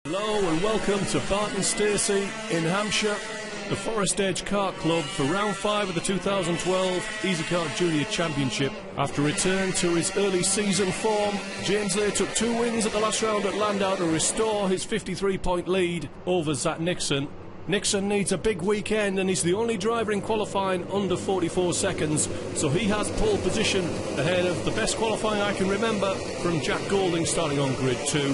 Hello and welcome to Barton Stacey in Hampshire, the Forest Edge Kart Club for round 5 of the 2012 EasyKart Junior Championship. After return to his early season form, James Lay took 2 wins at the last round at Landau to restore his 53-point lead over Zach Nixon. Nixon needs a big weekend and he's the only driver in qualifying under 44 seconds, so he has pole position ahead of the best qualifying I can remember from Jack Golding starting on grid 2.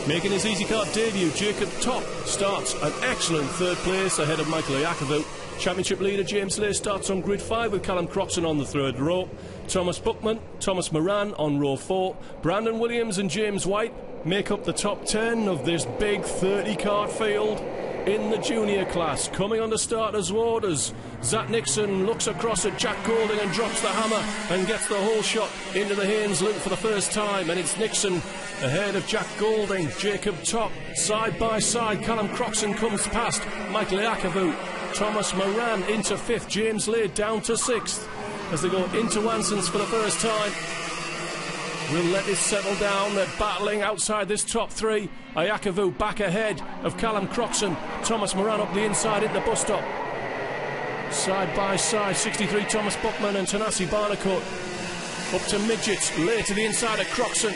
Making his EasyKart debut, Jacob Topp starts an excellent 3rd place ahead of Michael Iakovu. Championship leader James Lay starts on grid 5 with Callum Croxon on the 3rd row. Thomas Buckman, Thomas Moran on row 4. Brandon Williams and James White make up the top 10 of this big 30-kart field in the junior class. Coming under starters' orders, Zach Nixon looks across at Jack Golding and drops the hammer and gets the whole shot into the Haynes loop for the first time, and it's Nixon ahead of Jack Golding. Jacob Topp side by side. Callum Croxon comes past Michael Iakovu. Thomas Moran into 5th. James Lay down to 6th as they go into Wanson's for the first time. We'll let this settle down. They're battling outside this top 3. Iakovu back ahead of Callum Croxon. Thomas Moran up the inside into the bus stop. Side by side, 63 Thomas Buckman and Tanasi Barnacourt. Up to midgets, Lay to the inside of Croxon.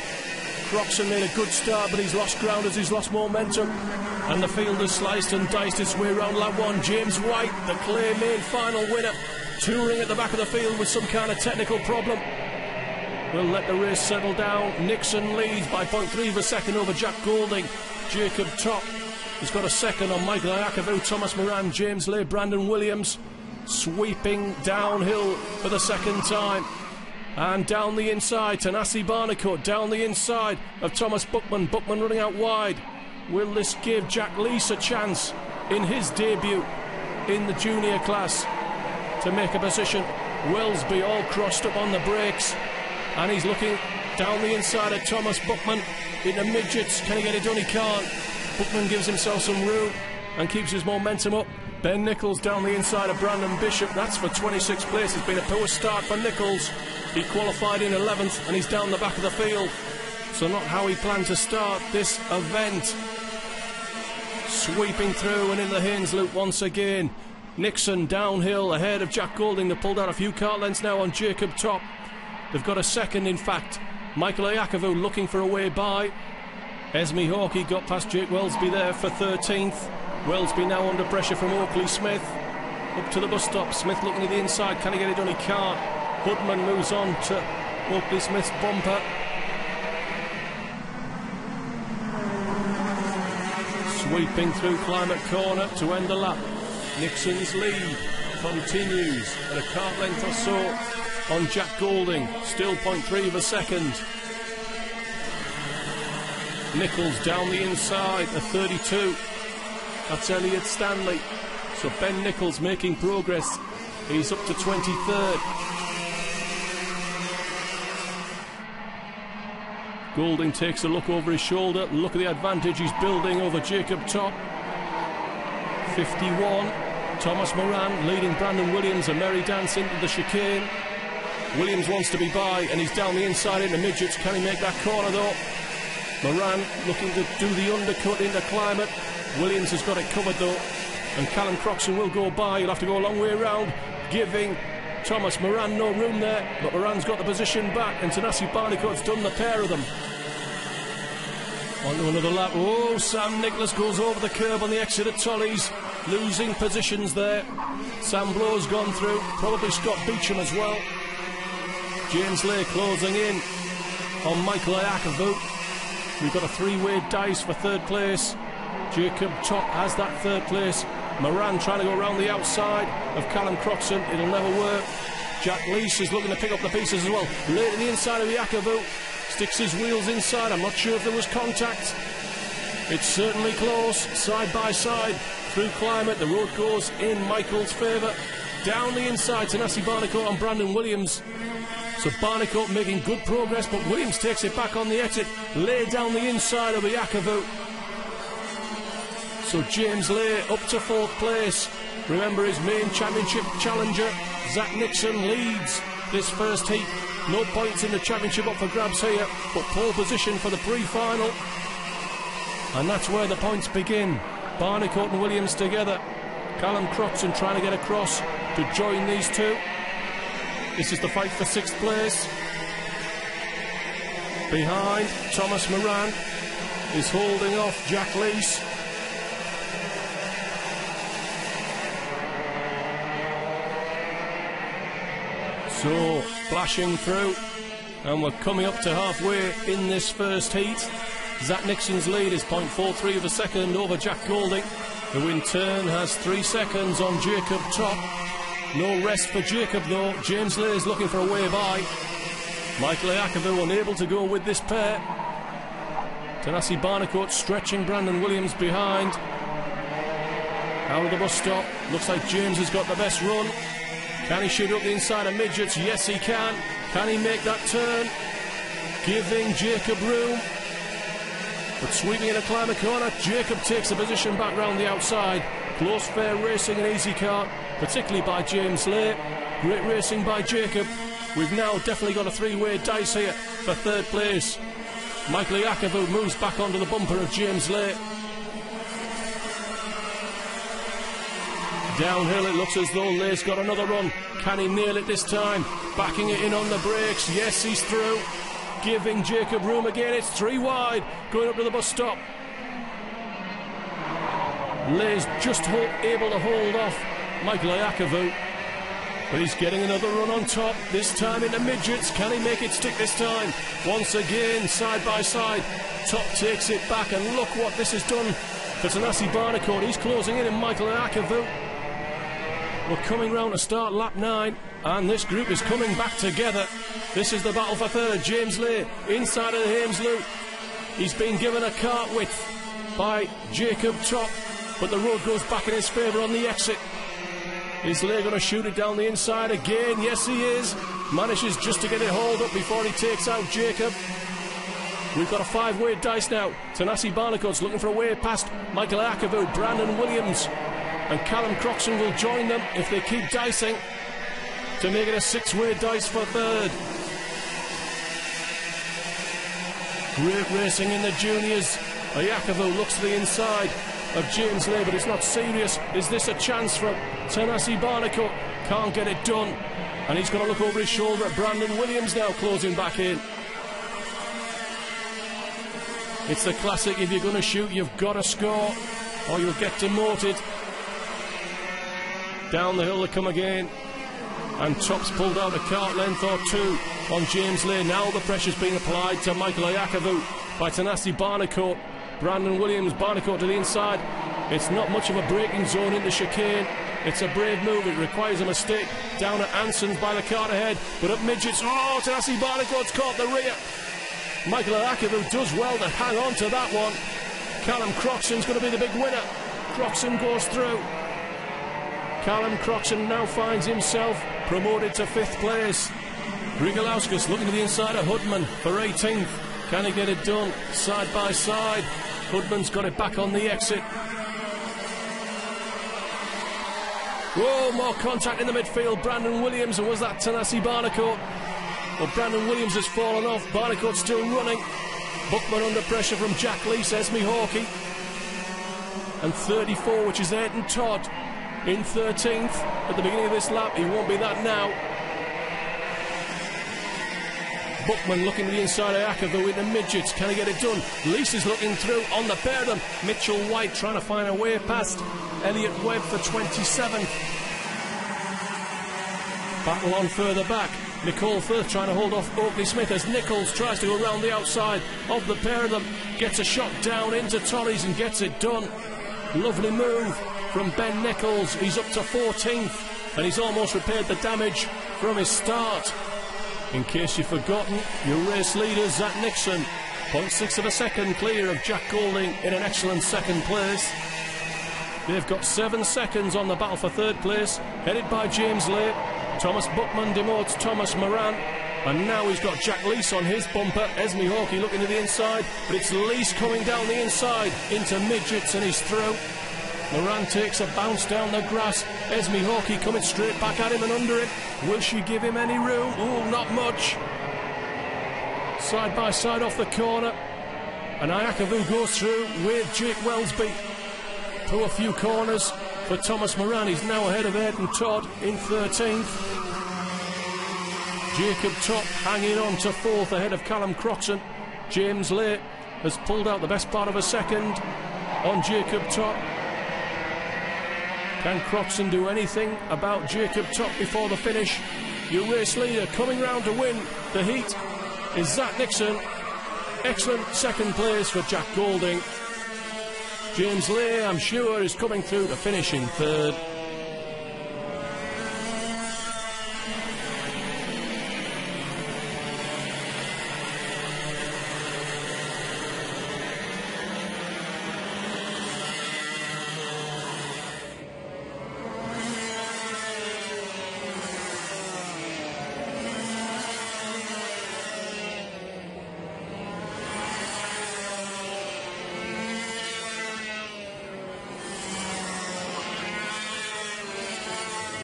Croxon made a good start, but he's lost ground as he's lost momentum. And the field has sliced and diced its way around lap 1. James White, the clear main final winner, touring at the back of the field with some kind of technical problem. We'll let the race settle down. Nixon leads by 0.3 of a second over Jack Golding. Jacob Topp has got a second on Michael Iakovu. Thomas Moran, James Lay, Brandon Williams sweeping downhill for the second time. And down the inside, Tanasi Barnacourt down the inside of Thomas Buckman. Buckman running out wide. Will this give Jack Leese a chance in his debut in the junior class to make a position? Wellesby all crossed up on the brakes. And he's looking down the inside of Thomas Buckman into midgets. Can he get it done? He can't. Buckman gives himself some room and keeps his momentum up. Ben Nichols down the inside of Brandon Bishop. That's for 26th place. It's been a poor start for Nichols. He qualified in 11th and he's down the back of the field. So not how he planned to start this event. Sweeping through and in the Haynes loop once again. Nixon downhill ahead of Jack Golding. They pulled out a few kart lengths now on Jacob Topp. They've got a second, in fact. Michael Iakovu looking for a way by. Esme Hawkey got past Jake Wellesby there for 13th. Wellesby now under pressure from Oakley Smith. Up to the bus stop. Smith looking at the inside. Can he get it done? He can't. Hoodman moves on to Oakley Smith's bumper. Sweeping through Climate Corner to end the lap. Nixon's lead continues at a kart length or so on Jack Golding, still 0.3 of a second. Nichols down the inside, a 32. That's Elliot Stanley. So Ben Nichols making progress. He's up to 23rd. Golding takes a look over his shoulder. Look at the advantage he's building over Jacob Topp. 51. Thomas Moran leading Brandon Williams, a merry dance into the chicane. Williams wants to be by and he's down the inside into midgets. Can he make that corner though? Moran looking to do the undercut into Climate. Williams has got it covered though, and Callum Croxon will go by. He'll have to go a long way around, giving Thomas Moran no room there, but Moran's got the position back and Tanasi Barnacourt's done the pair of them. On to another lap. Oh, Sam Nicholas goes over the curb on the exit at Tolly's, losing positions there. Sam Blow's gone through, probably Scott Beecham as well. James Lay closing in on Michael Iakovu. We've got a 3-way dice for 3rd place. Jacob Topp has that 3rd place. Moran trying to go around the outside of Callum Croxon. It'll never work. Jack Leese is looking to pick up the pieces as well. Lay to the inside of Iakovu. Sticks his wheels inside. I'm not sure if there was contact. It's certainly close. Side by side through Climate. The road goes in Michael's favour. Down the inside, Tanasi Barnacourt on Brandon Williams. So Barnacourt making good progress, but Williams takes it back on the exit. Lay down the inside of Iakovu. So James Lay up to 4th place. Remember his main championship challenger, Zach Nixon, leads this first heat. No points in the championship up for grabs here, but pole position for the pre-final. And that's where the points begin. Barnicoat and Williams together. Callum Croxton trying to get across to join these two. This is the fight for 6th place. Behind, Thomas Moran is holding off Jack Lees. So, flashing through, and we're coming up to halfway in this first heat. Zach Nixon's lead is 0.43 of a second over Jack Golding, who in turn has 3 seconds on Jacob Topp. No rest for Jacob though. James Lay is looking for a way by. Michael Iakovu unable to go with this pair. Tanasi Barnicoat stretching Brandon Williams behind. Out of the bus stop, looks like James has got the best run. Can he shoot up the inside of midgets? Yes, he can. Can he make that turn? Giving Jacob room. But sweeping in a climber corner, Jacob takes the position back round the outside. Close, fair racing in EasyKart, particularly by James Lay. Great racing by Jacob. We've now definitely got a 3-way dice here for 3rd place. Michael Iakovu moves back onto the bumper of James Lay. Downhill, it looks as though Lay's got another run. Can he nail it this time? Backing it in on the brakes. Yes, he's through. Giving Jacob room again. It's 3 wide. Going up to the bus stop. Lay's just able to hold off Michael Iakovu. But he's getting another run on top. This time into midgets. Can he make it stick this time? Once again, side by side. Topp takes it back. And look what this has done for Tanasi Barnicoat. He's closing in Michael Iakovu. We're coming round to start lap 9, and this group is coming back together. This is the battle for 3rd. James Lay inside of the Hames loop. He's been given a cart width by Jacob Topp, but the road goes back in his favour on the exit. Is Lay going to shoot it down the inside again? Yes, he is. Manages just to get it hauled up before he takes out Jacob. We've got a 5-way dice now. Tanasi Barnicoat's looking for a way past Michael Iakovu, Brandon Williams. And Callum Croxton will join them if they keep dicing to make it a 6-way dice for 3rd. Great racing in the juniors. Iakovu looks to the inside of James Lay, but it's not serious. Is this a chance for Tanasi Barnicoat? Can't get it done. And he's going to look over his shoulder at Brandon Williams now, closing back in. It's the classic, if you're going to shoot, you've got to score, or you'll get demoted. Down the hill they come again, and Topp's pulled out a cart length or 2 on James Lay. Now the pressure's being applied to Michael Iakovu by Tanasi Barnicoat. Brandon Williams, Barnicoat to the inside. It's not much of a braking zone in the chicane. It's a brave move. It requires a mistake. Down at Anson's by the cart ahead, but up midgets. Oh, Tanasi Barnicoat's caught the rear. Michael Iakovu does well to hang on to that one. Callum Croxton's going to be the big winner. Croxton goes through. Callum Croxton now finds himself promoted to 5th place. Grigolauskas looking to the inside of Hoodman for 18th. Can he get it done? Side by side. Hoodman's got it back on the exit. Whoa, more contact in the midfield. Brandon Williams, and was that Tanasi Barnicoat? Well, Brandon Williams has fallen off. Barnicoat's still running. Buckman under pressure from Jack Lees, Esme Hawkey. And 34, which is Ayrton Todd, in 13th at the beginning of this lap. He won't be that now. Buckman looking to the inside of Iakovu into midgets. Can he get it done? Lees is looking through on the pair of them. Mitchell White trying to find a way past Elliot Webb for 27th. Battle on further back. Nicole Firth trying to hold off Oakley Smith as Nichols tries to go around the outside of the pair of them. Gets a shot down into Tollies and gets it done. Lovely move from Ben Nichols. He's up to 14th, and he's almost repaired the damage from his start. In case you've forgotten, your race leader, Zach Nixon, 0.6 of a second clear of Jack Golding in an excellent 2nd place. They've got 7 seconds on the battle for 3rd place, headed by James Lay. Thomas Buckman demotes Thomas Moran, and now he's got Jack Lees on his bumper. Esme Hawkey looking to the inside, but it's Lees coming down the inside into midgets, and he's through. Moran takes a bounce down the grass. Esme Hawkey coming straight back at him and under him. Will she give him any room? Oh, not much. Side by side off the corner. And Iakavu goes through with Jake Wellsby. Through a few corners for Thomas Moran. He's now ahead of Ayrton Todd in 13th. Jacob Topp hanging on to 4th ahead of Callum Croxon. James Lay has pulled out the best part of a second on Jacob Topp. Can Croxon do anything about Jacob Topp before the finish? Your race leader coming round to win the heat is Zach Nixon. Excellent second place for Jack Golding. James Lay, I'm sure, is coming through to finish in 3rd.